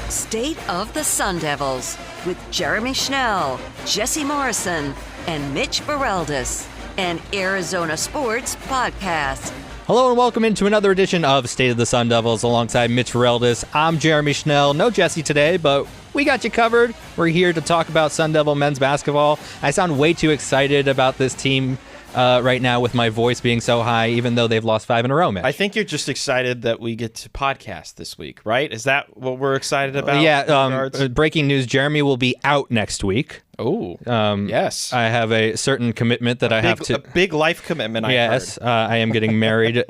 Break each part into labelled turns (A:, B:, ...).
A: State of the Sun Devils with Jeremy Schnell, Jesse Morrison, and Mitch Bareldes, an Arizona Sports podcast.
B: Hello and welcome into another edition of State of the Sun Devils alongside Mitch Bareldes. I'm Jeremy Schnell. No Jesse today, but we got you covered. We're here to talk about Sun Devil men's basketball. I sound way too excited about this team right now with my voice being so high, even though they've lost 5 in a row, Mitch.
C: I think you're just excited that we get to podcast this week, right? Is that what we're excited about?
B: Yeah. Breaking news, Jeremy will be out next week.
C: Oh, yes.
B: I have a certain commitment that I have to...
C: A big life commitment,
B: I am getting married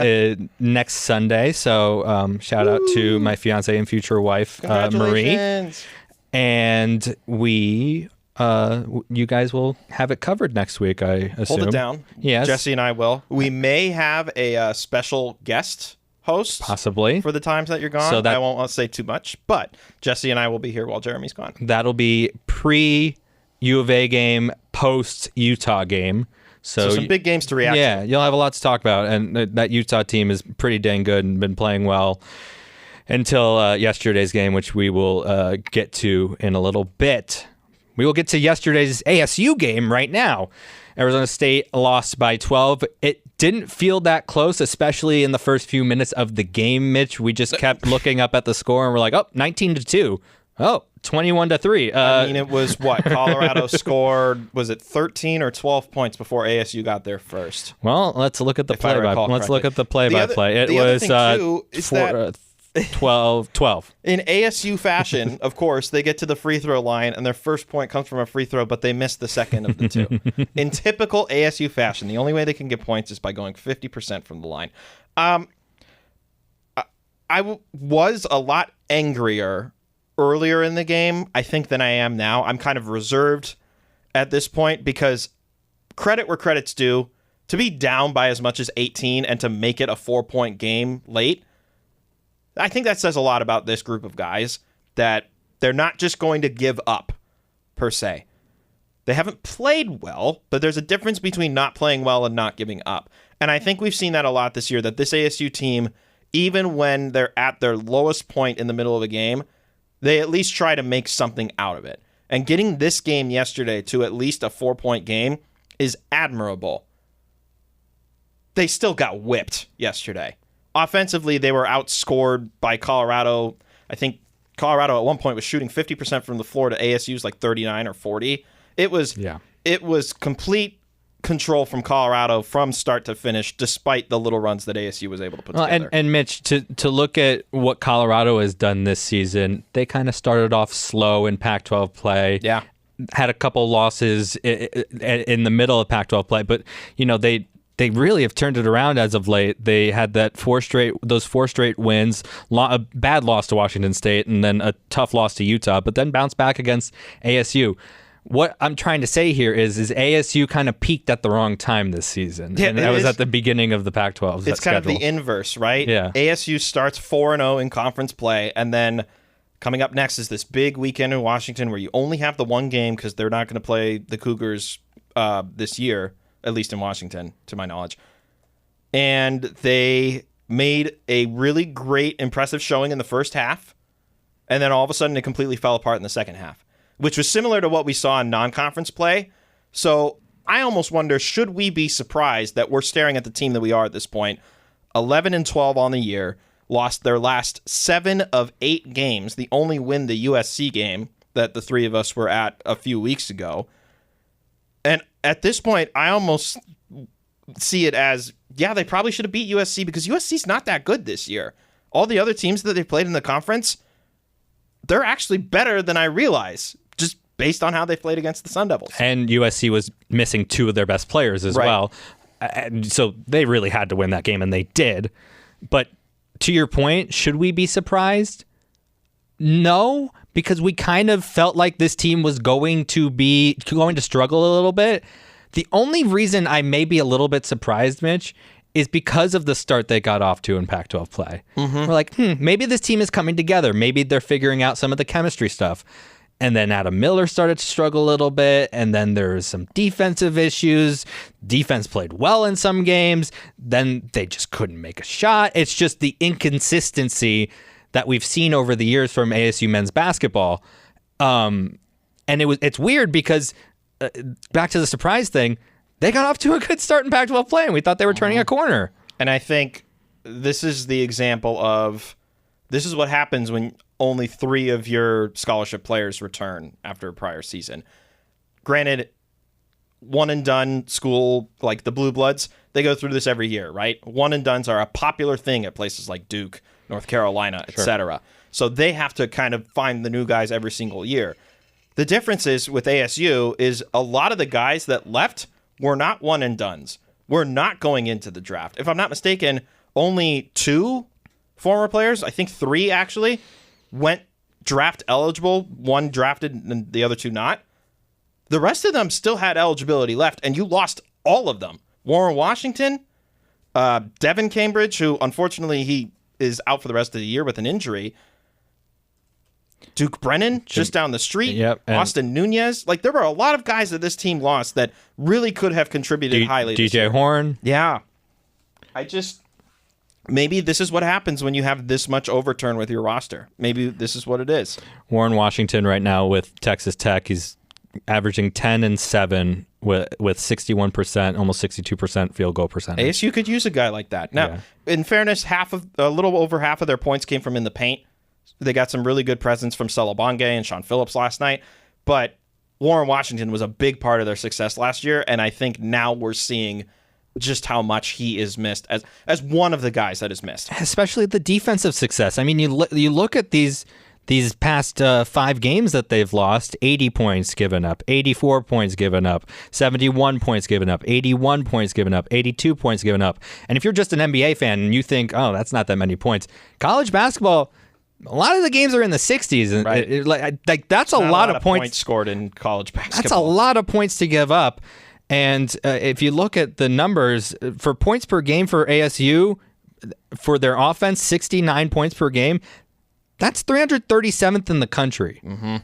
B: next Sunday, so shout out to my fiance and future wife, Marie. And we... you guys will have it covered next week, I assume.
C: Hold it down.
B: Yes.
C: Jesse and I will. We may have a special guest host.
B: Possibly.
C: For the times that you're gone. So I won't say too much, but Jesse and I will be here while Jeremy's gone.
B: That'll be pre-U of A game, post-Utah game. So
C: some big games to react to.
B: Yeah, you'll have a lot to talk about. And that Utah team is pretty dang good and been playing well until yesterday's game, which we will get to in a little bit. We will get to yesterday's ASU game right now. Arizona State lost by 12. It didn't feel that close, especially in the first few minutes of the game, Mitch. We just kept looking up at the score and we're like, 19-2. Oh, 21-3.
C: I mean, it was what? Colorado scored, was it 13 or 12 points before ASU got there first?
B: Well, let's look at the play-by-play. Let's look at the play-by-play. It was 12.
C: In ASU fashion, of course, they get to the free throw line and their first point comes from a free throw, but they miss the second of the two. In typical ASU fashion, the only way they can get points is by going 50% from the line. I was a lot angrier earlier in the game, I think, than I am now. I'm kind of reserved at this point because credit where credit's due. To be down by as much as 18 and to make it a 4-point game late, I think that says a lot about this group of guys, that they're not just going to give up, per se. They haven't played well, but there's a difference between not playing well and not giving up. And I think we've seen that a lot this year, that this ASU team, even when they're at their lowest point in the middle of a game, they at least try to make something out of it. And getting this game yesterday to at least a 4-point game is admirable. They still got whipped yesterday. Offensively, they were outscored by Colorado. I think Colorado at one point was shooting 50% from the floor to ASU's like 39 or 40. It was complete control from Colorado from start to finish, despite the little runs that ASU was able to put together.
B: And Mitch, to look at what Colorado has done this season, they kind of started off slow in Pac-12 play.
C: Yeah. Had
B: a couple losses in the middle of Pac-12 play, but they really have turned it around as of late. They had those four straight wins, a bad loss to Washington State, and then a tough loss to Utah, but then bounced back against ASU. What I'm trying to say here is ASU kind of peaked at the wrong time this season.
C: Yeah,
B: and that was at the beginning of the Pac-12.
C: It's kind of the inverse, right?
B: Yeah.
C: ASU starts 4-0 in conference play, and then coming up next is this big weekend in Washington where you only have the one game because they're not going to play the Cougars this year, at least in Washington, to my knowledge. And they made a really great, impressive showing in the first half, and then all of a sudden it completely fell apart in the second half, which was similar to what we saw in non-conference play. So I almost wonder, should we be surprised that we're staring at the team that we are at this point, 11-12 on the year, lost their last 7 of 8 games, the only win the USC game that the three of us were at a few weeks ago. And at this point, I almost see it as, yeah, they probably should have beat USC because USC's not that good this year. All the other teams that they played in the conference, they're actually better than I realize, just based on how they played against the Sun Devils.
B: And USC was missing 2 of their best players as well. And so they really had to win that game, and they did. But to your point, should we be surprised? No, because we kind of felt like this team was going to struggle a little bit. The only reason I may be a little bit surprised, Mitch, is because of the start they got off to in Pac-12 play. Mm-hmm. We're like, maybe this team is coming together. Maybe they're figuring out some of the chemistry stuff. And then Adam Miller started to struggle a little bit, and then there was some defensive issues. Defense played well in some games. Then they just couldn't make a shot. It's just the inconsistency that we've seen over the years from ASU men's basketball. And it's weird because back to the surprise thing, they got off to a good start in Pac-12 play, and we thought they were turning a corner.
C: And I think this is the example of this is what happens when only 3 of your scholarship players return after a prior season. Granted, one and done school, like the Blue Bloods, they go through this every year, right? One and dones are a popular thing at places like Duke, North Carolina, etc. So they have to kind of find the new guys every single year. The difference is with ASU is a lot of the guys that left were not one and dones. We're not going into the draft. If I'm not mistaken, only 2 former players, I think 3 actually, went draft eligible. 1 drafted and the other 2 not. The rest of them still had eligibility left, and you lost all of them. Warren Washington, Devin Cambridge, who unfortunately he is out for the rest of the year with an injury. Duke Brennan, just down the street.
B: Yep,
C: Austin Nunez. Like, there were a lot of guys that this team lost that really could have contributed highly.
B: DJ Horn.
C: Yeah. Maybe this is what happens when you have this much overturn with your roster. Maybe this is what it is.
B: Warren Washington right now with Texas Tech, he's averaging 10 and 7 with 61%, almost 62% field goal percentage.
C: ASU could use a guy like that. Now, in fairness, a little over half of their points came from in the paint. They got some really good presence from Celebonge and Sean Phillips last night, but Warren Washington was a big part of their success last year, and I think now we're seeing just how much he is missed as one of the guys that is missed.
B: Especially the defensive success. I mean, you look at these past 5 games that they've lost, 80 points given up, 84 points given up, 71 points given up, 81 points given up, 82 points given up. And if you're just an NBA fan and you think, oh, that's not that many points, college basketball, a lot of the games are in the 60s. And
C: right.
B: That's a lot of points
C: scored in college basketball.
B: That's a lot of points to give up. And if you look at the numbers for points per game for ASU, for their offense, 69 points per game, that's 337th in the country.
C: Mm-hmm.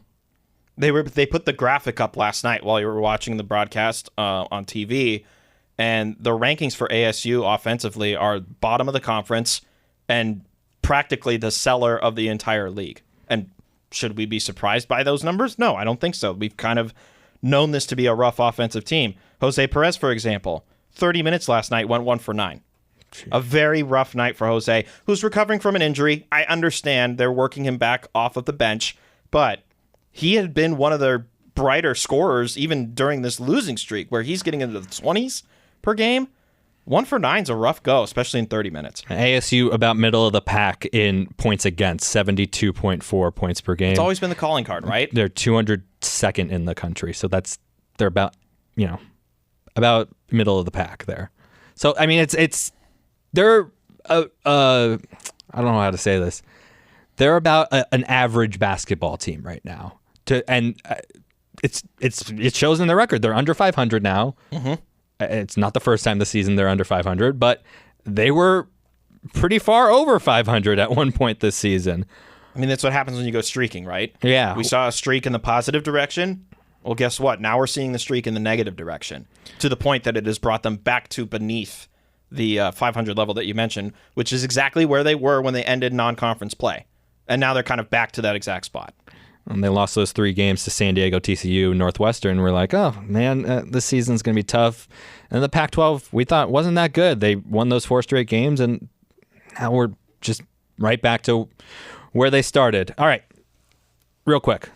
C: They put the graphic up last night while you were watching the broadcast on TV, and the rankings for ASU offensively are bottom of the conference and practically the seller of the entire league. And should we be surprised by those numbers? No, I don't think so. We've kind of known this to be a rough offensive team. Jose Perez, for example, 30 minutes last night, went 1 for 9. Jeez. A very rough night for Jose, who's recovering from an injury. I understand they're working him back off of the bench, but he had been one of their brighter scorers even during this losing streak where he's getting into the 20s per game. 1 for 9 is a rough go, especially in 30 minutes.
B: ASU about middle of the pack in points against, 72.4 points per game.
C: It's always been the calling card, right?
B: They're 202nd in the country, so they're about middle of the pack there. So I mean, they're I don't know how to say this. They're about an average basketball team right now. It shows in their record. They're under 500 now. Mm-hmm. It's not the first time this season they're under 500, but they were pretty far over 500 at one point this season.
C: I mean, that's what happens when you go streaking, right?
B: Yeah.
C: We saw a streak in the positive direction. Well, guess what? Now we're seeing the streak in the negative direction to the point that it has brought them back to beneath the 500 level that you mentioned, which is exactly where they were when they ended non-conference play. And now they're kind of back to that exact spot.
B: And they lost those 3 games to San Diego, TCU, Northwestern. We're like, oh, man, this season's going to be tough. And the Pac-12, we thought, wasn't that good. They won those 4 straight games, and now we're just right back to where they started. All right, real quick.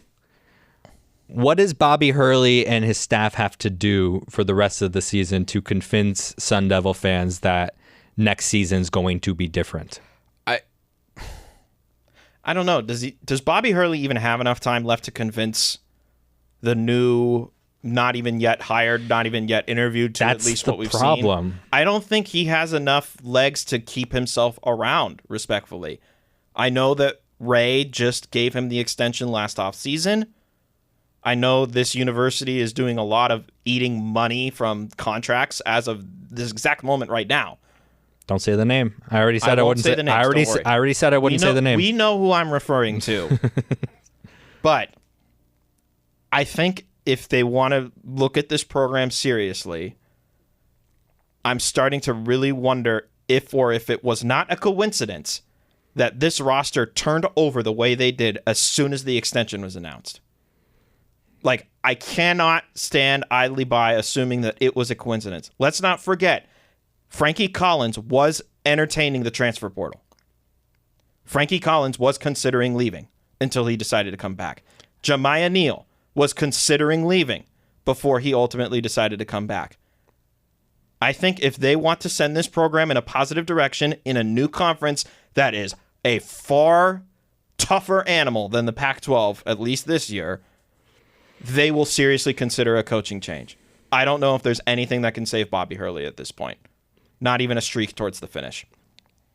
B: What does Bobby Hurley and his staff have to do for the rest of the season to convince Sun Devil fans that next season's going to be different?
C: I don't know. Does Bobby Hurley even have enough time left to convince the new, not even yet hired, not even yet interviewed to at least what we've seen? I don't think he has enough legs to keep himself around, respectfully. I know that Ray just gave him the extension last offseason. I know this university is doing a lot of eating money from contracts as of this exact moment right now.
B: Don't say the name. I already said I wouldn't say the name. I already said I wouldn't say the name.
C: We know who I'm referring to. But I think if they want to look at this program seriously, I'm starting to really wonder if it was not a coincidence that this roster turned over the way they did as soon as the extension was announced. Like, I cannot stand idly by assuming that it was a coincidence. Let's not forget, Frankie Collins was entertaining the transfer portal. Frankie Collins was considering leaving until he decided to come back. Jamiah Neal was considering leaving before he ultimately decided to come back. I think if they want to send this program in a positive direction in a new conference that is a far tougher animal than the Pac-12, at least this year, they will seriously consider a coaching change. I don't know if there's anything that can save Bobby Hurley at this point. Not even a streak towards the finish.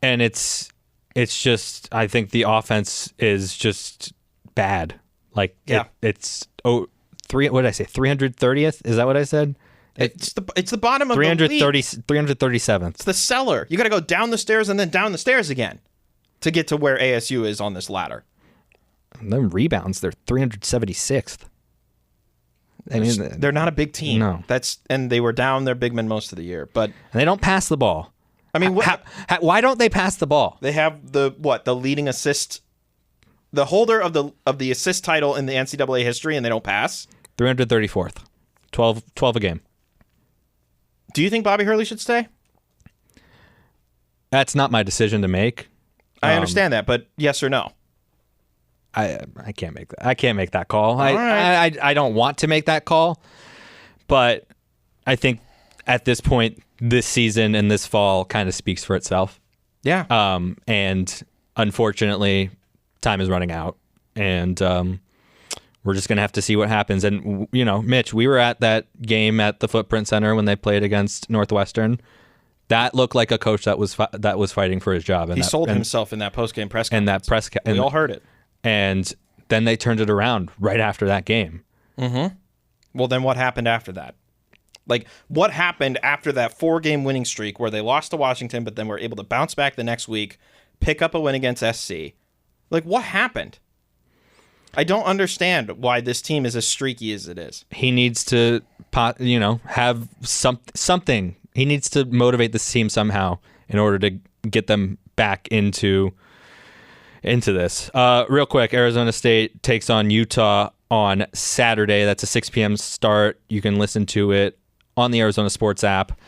B: And it's just, I think the offense is just bad. Like, it's what did I say? 330th? Is that what I said?
C: It's the bottom of
B: 330,
C: the league.
B: 337th.
C: It's the cellar. You got to go down the stairs and then down the stairs again to get to where ASU is on this ladder.
B: And then rebounds, they're 376th. I mean,
C: they're not a big team.
B: No.
C: And they were down their big men most of the year. But
B: and they don't pass the ball.
C: I mean,
B: why don't they pass the ball?
C: They have the leading assist, the holder of the assist title in the NCAA history, and they don't pass.
B: 334th, 12 a game.
C: Do you think Bobby Hurley should stay?
B: That's not my decision to make.
C: I understand that, but yes or no?
B: I can't make that. I can't make that call.
C: Right.
B: I don't want to make that call, but I think at this point, this season and this fall kind of speaks for itself.
C: Yeah.
B: And unfortunately, time is running out, and we're just gonna have to see what happens. And Mitch, we were at that game at the Footprint Center when they played against Northwestern. That looked like a coach that was fighting for his job. And
C: he sold himself in that post-game press conference.
B: And that press,
C: we all heard it.
B: And then they turned it around right after that game.
C: Mm-hmm. Well, then what happened after that? Like, what happened after that 4-game winning streak where they lost to Washington, but then were able to bounce back the next week, pick up a win against SC? Like, what happened? I don't understand why this team is as streaky as it is.
B: He needs to, have something. He needs to motivate this team somehow in order to get them back into this. Real quick, Arizona State takes on Utah on Saturday. That's a 6 p.m. start. You can listen to it on the Arizona Sports app.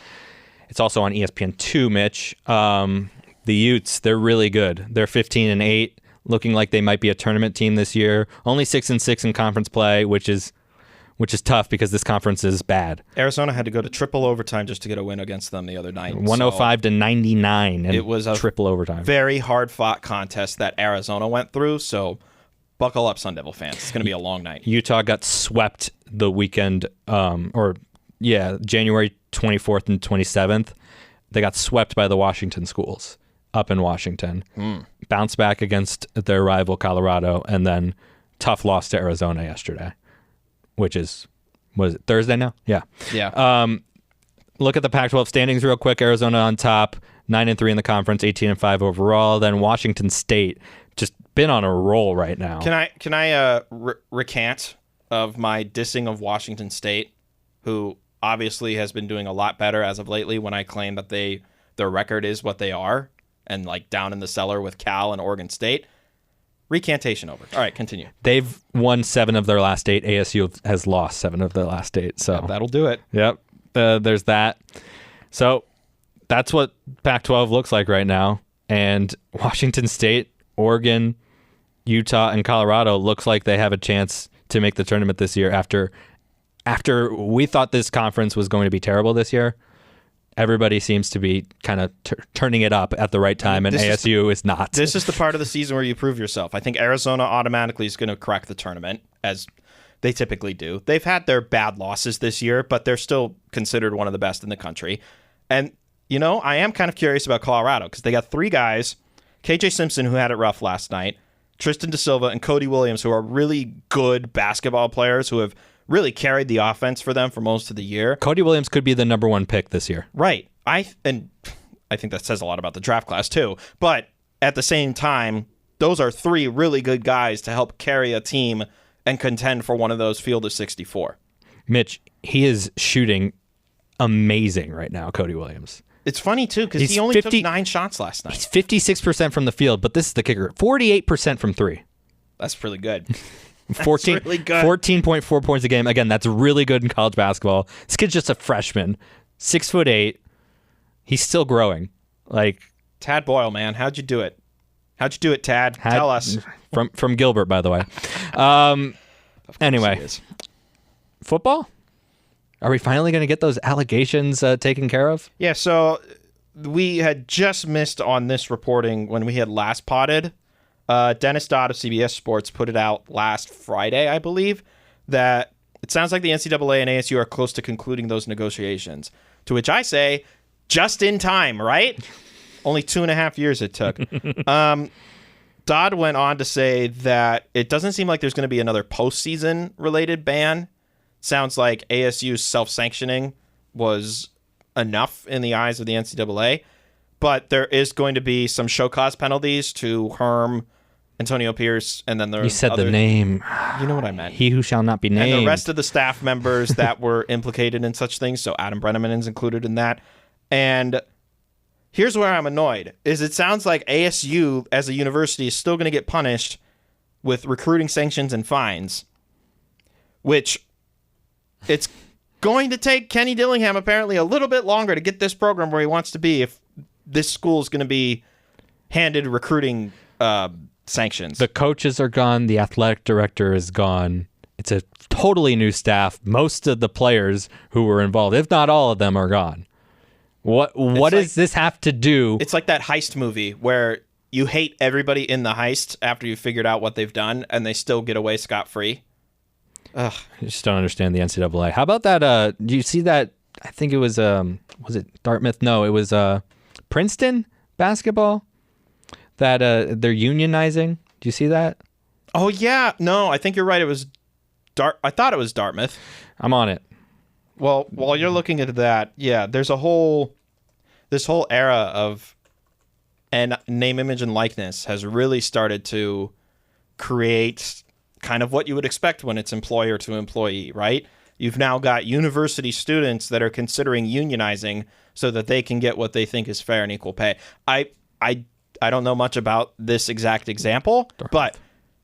B: It's also on ESPN2, Mitch. The Utes, they're really good. They're 15-8, looking like they might be a tournament team this year. Only 6-6 in conference play, which is tough because this conference is bad.
C: Arizona had to go to triple overtime just to get a win against them the other night.
B: 105-99.
C: It was a
B: triple overtime.
C: Very hard-fought contest that Arizona went through, so buckle up, Sun Devil fans. It's going to be a long night.
B: Utah got swept the weekend, January 24th and 27th. They got swept by the Washington schools up in Washington. Bounced back against their rival Colorado, and then tough loss to Arizona yesterday. Which was it Thursday now? Yeah.
C: Yeah.
B: Look at the Pac-12 standings real quick. Arizona on top, 9-3 in the conference, 18-5 overall. Then Washington State just been on a roll right now.
C: Can I recant of my dissing of Washington State, who obviously has been doing a lot better as of lately when I claim that their record is what they are and like down in the cellar with Cal and Oregon State. Recantation over. All right, continue.
B: They've won 7 of their last 8. ASU has lost 7 of their last 8. So
C: that'll do it.
B: Yep. There's that. So that's what Pac-12 looks like right now. And Washington State, Oregon, Utah, and Colorado looks like they have a chance to make the tournament this year after we thought this conference was going to be terrible this year. Everybody seems to be kind of turning it up at the right time, and ASU is not.
C: This is the part of the season where you prove yourself. I think Arizona automatically is going to crack the tournament, as they typically do. They've had their bad losses this year, but they're still considered one of the best in the country. And, I am kind of curious about Colorado because they got 3 guys, KJ Simpson, who had it rough last night, Tristan Da Silva, and Cody Williams, who are really good basketball players who have really carried the offense for them for most of the year.
B: Cody Williams could be the number 1 pick this year.
C: Right. I think that says a lot about the draft class too. But at the same time, those are 3 really good guys to help carry a team and contend for one of those field of 64.
B: Mitch, he is shooting amazing right now, Cody Williams.
C: It's funny, too, because he only took 9 shots last night.
B: He's 56% from the field, but this is the kicker. 48% from 3.
C: That's really good.
B: 14.4 points a game. Again, that's really good in college basketball. This kid's just a freshman. 6'8". He's still growing. Like
C: Tad Boyle, man. How'd you do it? Tad? Tell us.
B: From Gilbert, by the way. Anyway, football? Are we finally going to get those allegations taken care of?
C: Yeah, so we had just missed on this reporting when we had last potted. Dennis Dodd of CBS Sports put it out last Friday, I believe, that it sounds like the NCAA and ASU are close to concluding those negotiations. To which I say, just in time, right? Only 2.5 years it took. Dodd went on to say that it doesn't seem like there's going to be another postseason related ban. Sounds like ASU's self-sanctioning was enough in the eyes of the NCAA, but there is going to be some show cause penalties to Herm, Antonio Pierce, and then
B: you said the name.
C: You know what I meant.
B: He who shall not be named.
C: And the rest of the staff members that were implicated in such things. So Adam Brenneman is included in that. And here's where I'm annoyed, is it sounds like ASU as a university is still going to get punished with recruiting sanctions and fines, which it's going to take Kenny Dillingham apparently a little bit longer to get this program where he wants to be if this school is going to be handed recruiting sanctions.
B: The coaches are gone. The athletic director is gone. It's a totally new staff. Most of the players who were involved, if not all of them, are gone. What does this have to do?
C: It's like that heist movie where you hate everybody in the heist after you've figured out what they've done, and they still get away scot-free. Ugh.
B: I just don't understand the NCAA. How about that? Do you see that? I think it was it Dartmouth? No, it was Princeton basketball that they're unionizing. Do you see that?
C: Oh yeah, no, I think you're right. It was I thought it was Dartmouth.
B: I'm on it.
C: Well, while you're looking at that, yeah, there's this whole era of name, image, and likeness has really started to create kind of what you would expect when it's employer to employee, right? You've now got university students that are considering unionizing so that they can get what they think is fair and equal pay. I don't know much about this exact example, Dartmouth.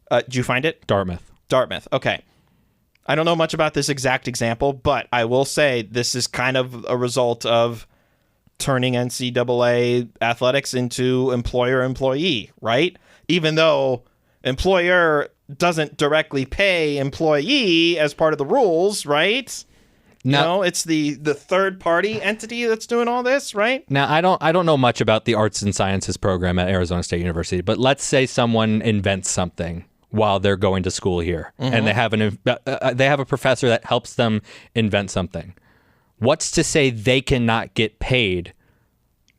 C: But did you find it? Dartmouth. Okay. I don't know much about this exact example, but I will say this is kind of a result of turning NCAA athletics into employer-employee, right? Even though employer doesn't directly pay employee as part of the rules, right? No, it's the third-party entity that's doing all this, right?
B: Now, I don't know much about the arts and sciences program at Arizona State University, but let's say someone invents something while they're going to school here, and they have a professor that helps them invent something. What's to say they cannot get paid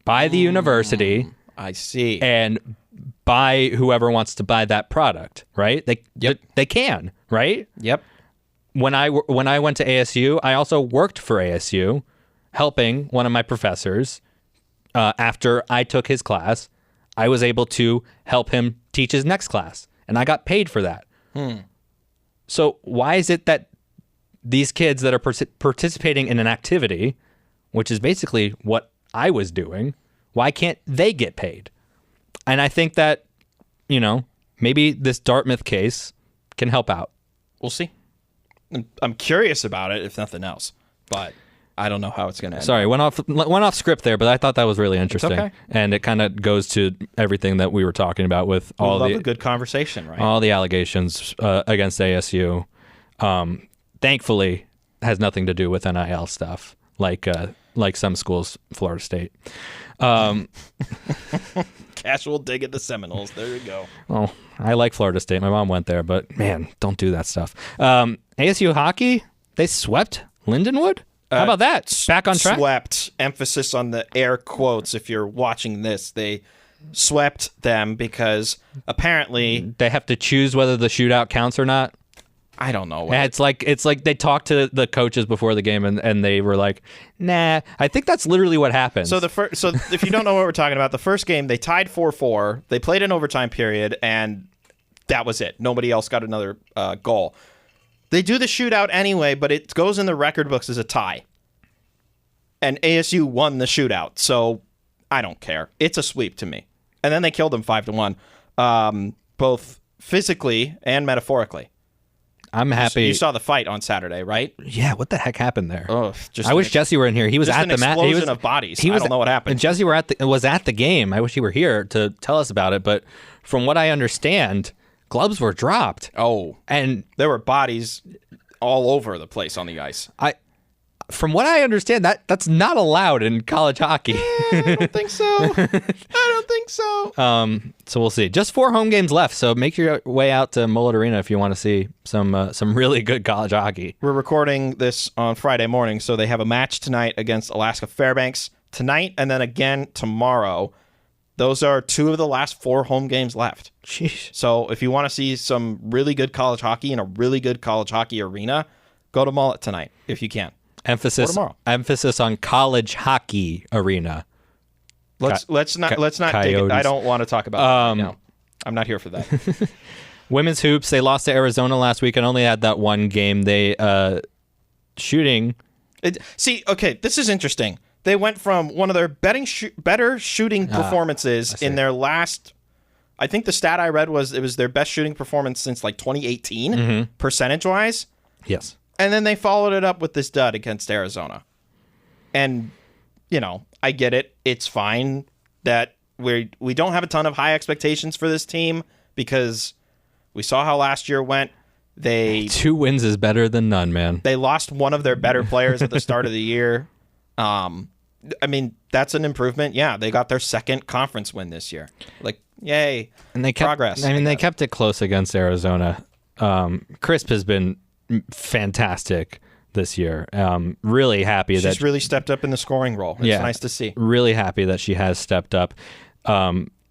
B: by the university?
C: I see.
B: And by whoever wants to buy that product, right? They can, right?
C: Yep.
B: When I went to ASU, I also worked for ASU, helping one of my professors. After I took his class, I was able to help him teach his next class, and I got paid for that. So why is it that these kids that are participating in an activity, which is basically what I was doing, why can't they get paid? And I think that, maybe this Dartmouth case can help out.
C: We'll see. I'm curious about it, if nothing else, but I don't know how it's going to end.
B: Sorry, went off script there, but I thought that was really interesting.
C: It's okay.
B: And it kind of goes to everything that we were talking about with all
C: a good conversation, right?
B: All the allegations against ASU. Thankfully, has nothing to do with NIL stuff, like some schools, Florida State.
C: Casual dig at the Seminoles. There you go.
B: Oh, I like Florida State. My mom went there, but man, don't do that stuff. ASU hockey, they swept Lindenwood. How about that? Back on track?
C: Swept. Emphasis on the air quotes. If you're watching this, they swept them because apparently
B: they have to choose whether the shootout counts or not.
C: I don't know.
B: It's like they talked to the coaches before the game and they were like, "Nah." I think that's literally what happened.
C: So if you don't know what we're talking about, the first game they tied 4-4. They played an overtime period, and that was it. Nobody else got another goal. They do the shootout anyway, but it goes in the record books as a tie. And ASU won the shootout, so I don't care. It's a sweep to me. And then they killed them 5-1, both physically and metaphorically.
B: I'm happy.
C: You saw the fight on Saturday, right?
B: Yeah, what the heck happened there?
C: Oh,
B: I wish Jesse were in here. He was at the match.
C: Explosion of bodies. I don't know what happened.
B: And Jesse was at the game. I wish he were here to tell us about it. But from what I understand, gloves were dropped.
C: Oh,
B: and
C: there were bodies all over the place on the ice.
B: From what I understand, that's not allowed in college hockey.
C: I don't think so. I don't think so.
B: So we'll see. Just 4 home games left, so make your way out to Mullet Arena if you want to see some really good college hockey.
C: We're recording this on Friday morning, so they have a match tonight against Alaska Fairbanks tonight, and then again tomorrow. Those are 2 of the last 4 home games left.
B: Sheesh.
C: So if you want to see some really good college hockey in a really good college hockey arena, go to Mullet tonight if you can.
B: Emphasis on college hockey arena.
C: Let's not dig it. I don't want to talk about that right now. I'm not here for that.
B: Women's hoops, they lost to Arizona last week and only had that one game. They shooting.
C: Okay, this is interesting. They went from one of their better shooting performances in their last. I think the stat I read was it was their best shooting performance since like 2018, percentage wise.
B: Yes.
C: And then they followed it up with this dud against Arizona. And, I get it. It's fine that we don't have a ton of high expectations for this team because we saw how last year went.
B: 2 wins is better than none, man.
C: They lost one of their better players at the start of the year. That's an improvement. Yeah, they got their second conference win this year. Like, yay.
B: And they kept
C: progress.
B: They kept it close against Arizona. Crisp has been fantastic this year. Really happy that
C: she's really stepped up in the scoring role. It's nice to see.
B: Really happy that she has stepped up.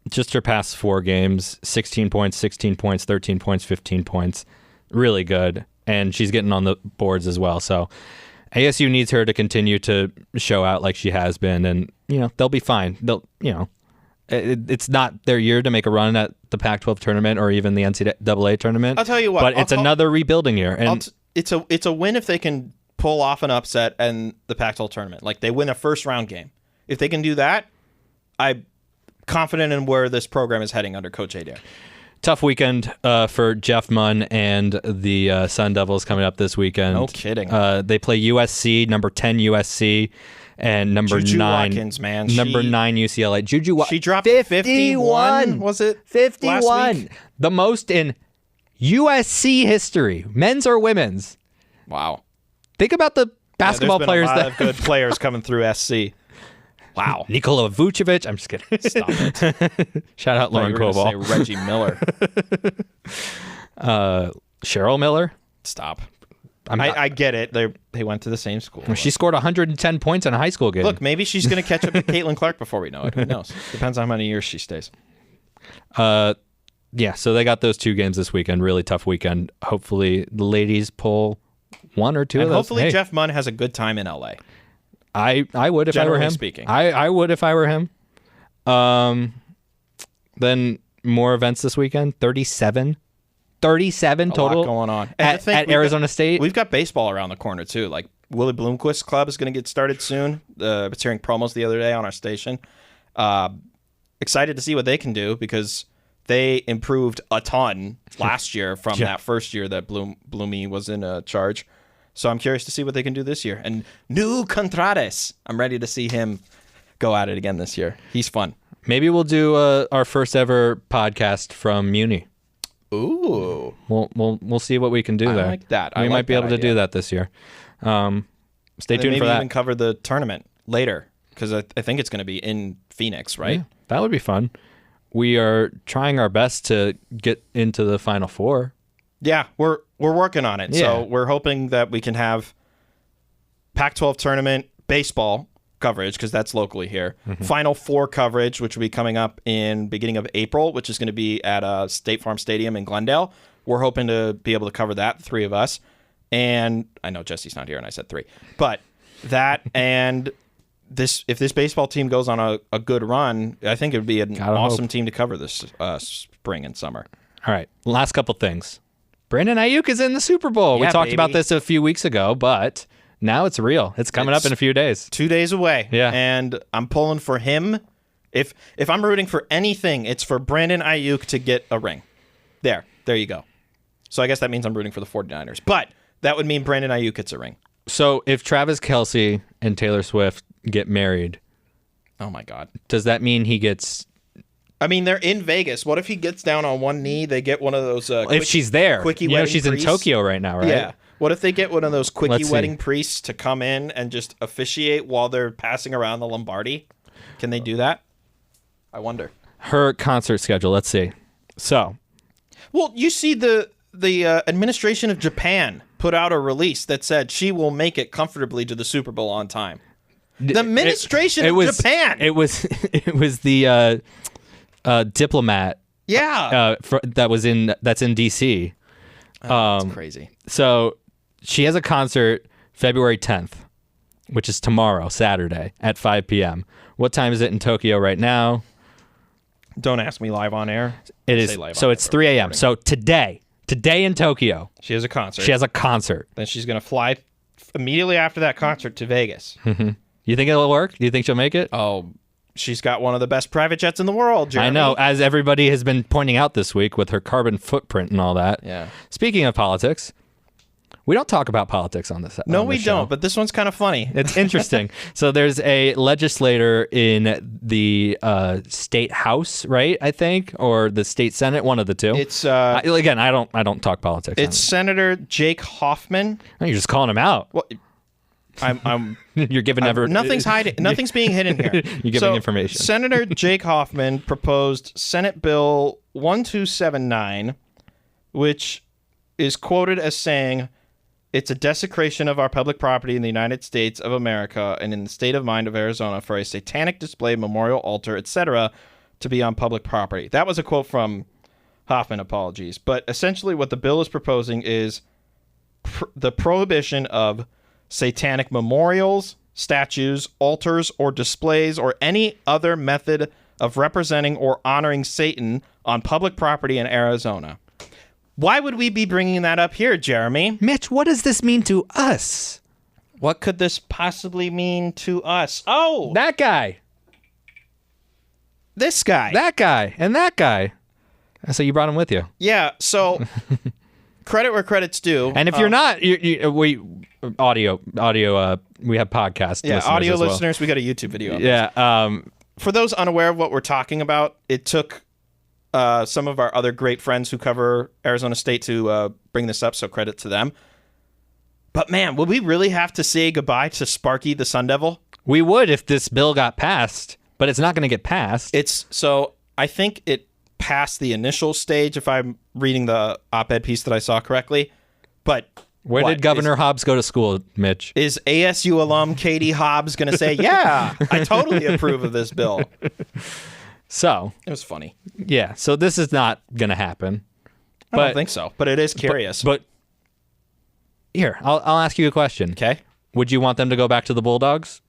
B: Just her past 4 games, 16 points, 16 points, 13 points, 15 points. Really good. And she's getting on the boards as well. So ASU needs her to continue to show out like she has been, and they'll be fine. It's not their year to make a run at the Pac-12 tournament or even the NCAA tournament.
C: I'll tell you what.
B: But it's another rebuilding year. And
C: it's a win if they can pull off an upset in the Pac-12 tournament. Like they win a first-round game. If they can do that, I'm confident in where this program is heading under Coach Adair.
B: Tough weekend for Jeff Munn and the Sun Devils coming up this weekend.
C: No kidding.
B: They play USC, number 10 USC. And number
C: Juju
B: 9,
C: Watkins, man.
B: Number 9 UCLA.
C: She dropped 51. Was it
B: 51?
C: Last week?
B: The most in USC history, men's or women's.
C: Wow.
B: Think about the basketball players
C: a lot of good players coming through SC. Wow.
B: Nikola Vucevic. I'm just kidding.
C: Stop it.
B: Shout out Lauren Koval.
C: Say Reggie Miller.
B: Cheryl Miller.
C: Stop. I get it. They went to the same school.
B: She scored 110 points in a high school game.
C: Look, maybe she's going to catch up to Caitlin Clark before we know it. Who knows? Depends on how many years she stays.
B: Yeah, so they got those 2 games this weekend. Really tough weekend. Hopefully the ladies pull 1 or 2 of those.
C: Hopefully Jeff Munn has a good time in LA.
B: I would if I were him.
C: Speaking.
B: I would if I were him. Then more events this weekend. 37 total.
C: A lot going on.
B: At Arizona State.
C: We've got baseball around the corner, too. Like, Willie Bloomquist Club is going to get started soon. I was hearing promos the other day on our station. Excited to see what they can do because they improved a ton last year from that first year that Bloomy was in charge. So I'm curious to see what they can do this year. And New Contreras, I'm ready to see him go at it again this year. He's fun.
B: Maybe we'll do our first ever podcast from Muni.
C: Ooh.
B: We'll see what we can do there.
C: I like that.
B: We might be able to do that this year. Stay tuned for that.
C: Maybe even cover the tournament later because I think it's going to be in Phoenix, right?
B: Yeah, that would be fun. We are trying our best to get into the Final Four.
C: Yeah, we're working on it.
B: Yeah.
C: So we're hoping that we can have Pac-12 tournament baseball coverage because that's locally here. Mm-hmm. Final Four coverage, which will be coming up in beginning of April, which is going to be at State Farm Stadium in Glendale. We're hoping to be able to cover that, the 3 of us. And I know Jesse's not here, and I said 3. But that and this, if this baseball team goes on a good run, I think it would be an awesome team to cover this spring and summer.
B: All right, last couple things. Brandon Ayuk is in the Super Bowl.
C: Yeah,
B: we talked
C: baby.
B: about this a few weeks ago, but Now it's real. It's coming up in a few days.
C: 2 days away.
B: Yeah.
C: And I'm pulling for him. If I'm rooting for anything, it's for Brandon Ayuk to get a ring. There you go. So I guess that means I'm rooting for the 49ers. But that would mean Brandon Ayuk gets a ring.
B: So if Travis Kelce and Taylor Swift get married,
C: oh my God,
B: does that mean he gets...
C: I mean, they're in Vegas. What if he gets down on one knee? They get one of those...
B: if she's there.
C: Quickie wedding
B: she's
C: priests.
B: in Tokyo right now, right?
C: Yeah. What if they get one of those quickie wedding priests to come in and just officiate while they're passing around the Lombardi? Can they do that? I wonder.
B: Her concert schedule, let's see. So...
C: Well, you see the administration of Japan put out a release that said she will make it comfortably to the Super Bowl on time. The administration of Japan.
B: It was the diplomat.
C: Yeah.
B: That's in DC.
C: That's crazy.
B: So she has a concert February 10th, which is tomorrow, Saturday at 5 p.m. What time is it in Tokyo right now?
C: Don't ask me live on air.
B: It is. So it's 3 a.m. So today in Tokyo,
C: she has a concert. Then she's going to fly immediately after that concert to Vegas.
B: Mm-hmm. You think it'll work? Do you think she'll make it?
C: Oh, she's got one of the best private jets in the world, Jeremy.
B: I know, as everybody has been pointing out this week with her carbon footprint and all that.
C: Yeah.
B: Speaking of politics, we don't talk about politics on this.
C: No, we don't, but this one's kind of funny.
B: It's interesting. So there's a legislator in the state house, right? I think, or the state senate, one of the two.
C: It's
B: again, I don't talk politics.
C: It's Senator Jake Hoffman.
B: Oh, you're just calling him out.
C: Well, I'm
B: you're giving
C: nothing's hiding. Nothing's being hidden here.
B: You're giving information.
C: Senator Jake Hoffman proposed Senate Bill 1279, which is quoted as saying, "It's a desecration of our public property in the United States of America and in the state of mind of Arizona for a satanic display, memorial altar, etc., to be on public property." That was a quote from Hoffman, apologies. But essentially what the bill is proposing is the prohibition of satanic memorials, statues, altars, or displays, or any other method of representing or honoring Satan on public property in Arizona. Why would we be bringing that up here, Jeremy?
B: Mitch, what does this mean to us?
C: What could this possibly mean to us? Oh!
B: That guy.
C: This guy.
B: That guy. And that guy. So you brought him with you.
C: Yeah, so credit where credit's due.
B: And if you're not, we audio, we have podcast listeners
C: audio
B: as well.
C: listeners, we got a YouTube video on
B: this.
C: For those unaware of what we're talking about, it took some of our other great friends who cover Arizona State to bring this up, so credit to them. But man, would we really have to say goodbye to Sparky the Sun Devil?
B: We would if this bill got passed, but it's not going to get passed.
C: So I think it passed the initial stage, if I'm reading the op-ed piece that I saw correctly. But
B: where did Governor Hobbs go to school, Mitch?
C: Is ASU alum Katie Hobbs going to say, yeah, I totally approve of this bill?
B: So
C: it was funny.
B: Yeah. So this is not going to happen.
C: I don't think so, but it is curious.
B: But here, I'll ask you a question.
C: Okay.
B: Would you want them to go back to the Bulldogs?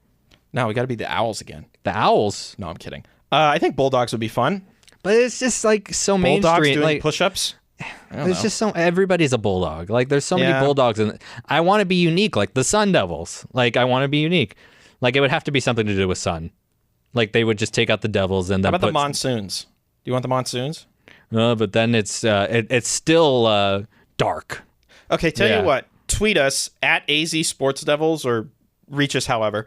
C: No, we got to be the Owls again.
B: The Owls?
C: No, I'm kidding. I think Bulldogs would be fun.
B: But it's just like so mainstream.
C: Bulldogs doing
B: like
C: push-ups.
B: It's just so everybody's a Bulldog. Like there's so many Bulldogs, and I want to be unique, like the Sun Devils. Like I want to be unique. Like it would have to be something to do with sun. Like they would just take out the Devils and then.
C: How about the Monsoons? Do you want the Monsoons?
B: But then it's still dark.
C: Okay, tell you what. Tweet us at AZ Sports Devils or reach us however.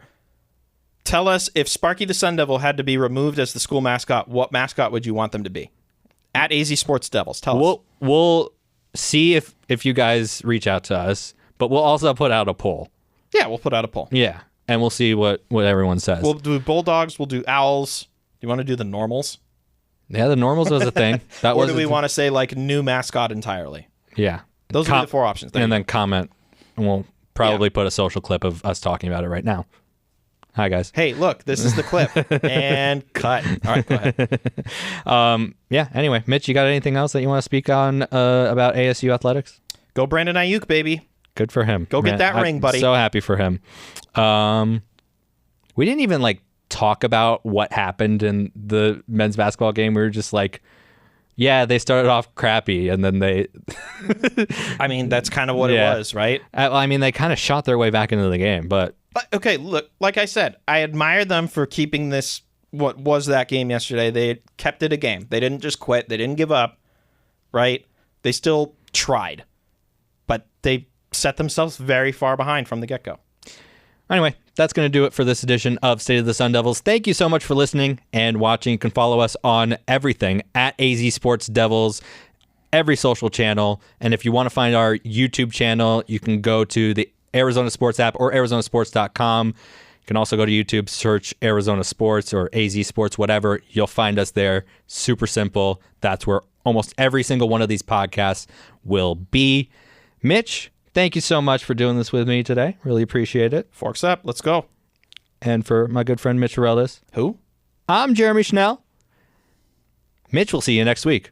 C: Tell us if Sparky the Sun Devil had to be removed as the school mascot, what mascot would you want them to be? At AZ Sports Devils. Tell us.
B: We'll see if you guys reach out to us, but we'll also put out a poll.
C: Yeah, we'll put out a poll.
B: Yeah, and we'll see what everyone says.
C: We'll do Bulldogs. We'll do Owls. Do you want to do the Normals?
B: Yeah, the Normals was a thing.
C: Or do we want to say like new mascot entirely?
B: Yeah.
C: Those are the four options.
B: And then comment, and we'll probably put a social clip of us talking about it right now. Hi, guys.
C: Hey, look, this is the clip. And cut. All right, go ahead.
B: Yeah, anyway, Mitch, you got anything else that you want to speak on about ASU athletics?
C: Go Brandon Ayuk, baby.
B: Good for him.
C: Go get that ring, buddy.
B: So happy for him. We didn't even talk about what happened in the men's basketball game. We were just Yeah, they started off crappy, and then they...
C: I mean, that's kind of what it was, right?
B: I mean, they kind of shot their way back into the game, but...
C: Okay, look, like I said, I admire them for keeping this, what was that game yesterday. They kept it a game. They didn't just quit. They didn't give up, right? They still tried. But they set themselves very far behind from the get-go.
B: Anyway, that's going to do it for this edition of State of the Sun Devils. Thank you so much for listening and watching. You can follow us on everything at AZ Sports Devils, every social channel. And if you want to find our YouTube channel, you can go to the Arizona Sports app or arizonasports.com. You can also go to YouTube, search Arizona Sports or AZ Sports, whatever. You'll find us there. Super simple. That's where almost every single one of these podcasts will be. Mitch, thank you so much for doing this with me today. Really appreciate it.
C: Forks up. Let's go.
B: And for my good friend Mitch Areldis.
C: Who?
B: I'm Jeremy Schnell. Mitch, we'll see you next week.